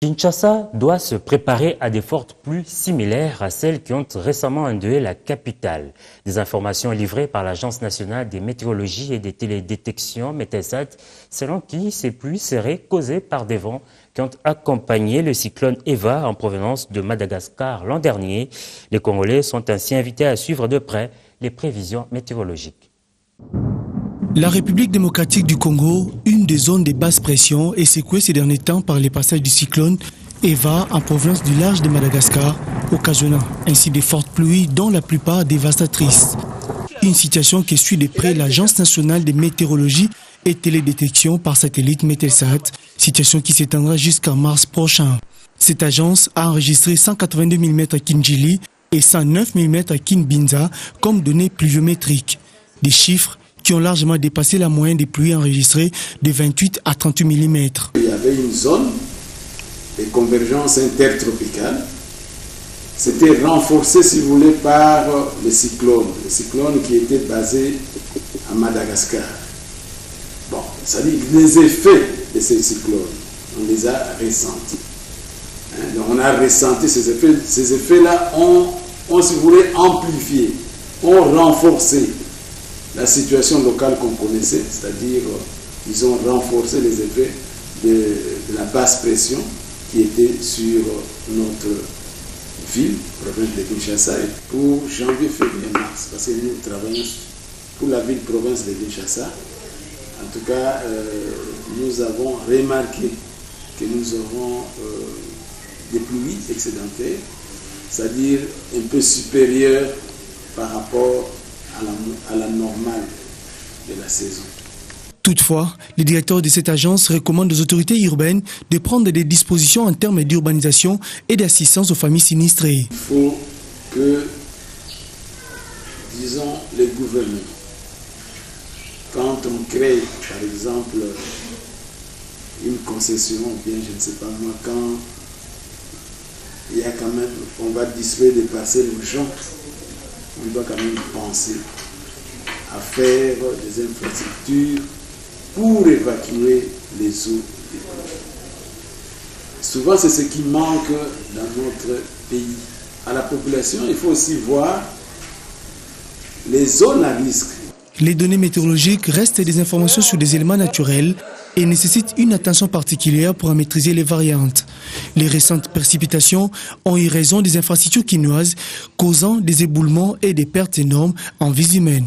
Kinshasa doit se préparer à des fortes pluies similaires à celles qui ont récemment endeuillé la capitale. Des informations livrées par l'Agence nationale des météorologies et des télédétections, Metelsat, selon qui ces pluies seraient causées par des vents qui ont accompagné le cyclone Eva en provenance de Madagascar l'an dernier. Les Congolais sont ainsi invités à suivre de près les prévisions météorologiques. La République démocratique du Congo, une des zones de basse pression, est secouée ces derniers temps par les passages du cyclone Eva en provenance du large de Madagascar, occasionnant ainsi des fortes pluies dont la plupart dévastatrices. Une situation qui suit de près l'Agence nationale de météorologie et télédétection par satellite Metelsat, situation qui s'étendra jusqu'en mars prochain. Cette agence a enregistré 182 mm à Kinjili et 109 mm à Kinbinza comme données pluviométriques. Des chiffres qui ont largement dépassé la moyenne des pluies enregistrées de 28 à 38 mm. Il y avait une zone de convergence intertropicale. C'était renforcé, si vous voulez, par le cyclone qui était basé à Madagascar. Bon, ça dit les effets de ces cyclones, on les a ressentis. Donc on a ressenti ces effets. Ces effets-là ont, si vous voulez, amplifié, ont renforcé la situation locale qu'on connaissait, c'est-à-dire ils ont renforcé les effets de la basse pression qui était sur notre ville, province de Kinshasa, et pour janvier, février, mars, parce que nous travaillons pour la ville-province de Kinshasa. En tout cas, nous avons remarqué que nous aurons des pluies excédentaires, c'est-à-dire un peu supérieures par rapport à la normale de la saison. Toutefois, le directeur de cette agence recommande aux autorités urbaines de prendre des dispositions en termes d'urbanisation et d'assistance aux familles sinistrées. Il faut que, disons, les gouvernements, quand on crée, par exemple, une concession, ou bien je ne sais pas moi, quand il y a quand même, on va distribuer des parcelles aux gens, on doit quand même penser à faire des infrastructures pour évacuer les eaux des pluies. Souvent, c'est ce qui manque dans notre pays. À la population, il faut aussi voir les zones à risque. Les données météorologiques restent des informations sur des éléments naturels et nécessitent une attention particulière pour en maîtriser les variantes. Les récentes précipitations ont eu raison des infrastructures quinoises, causant des éboulements et des pertes énormes en vies humaines.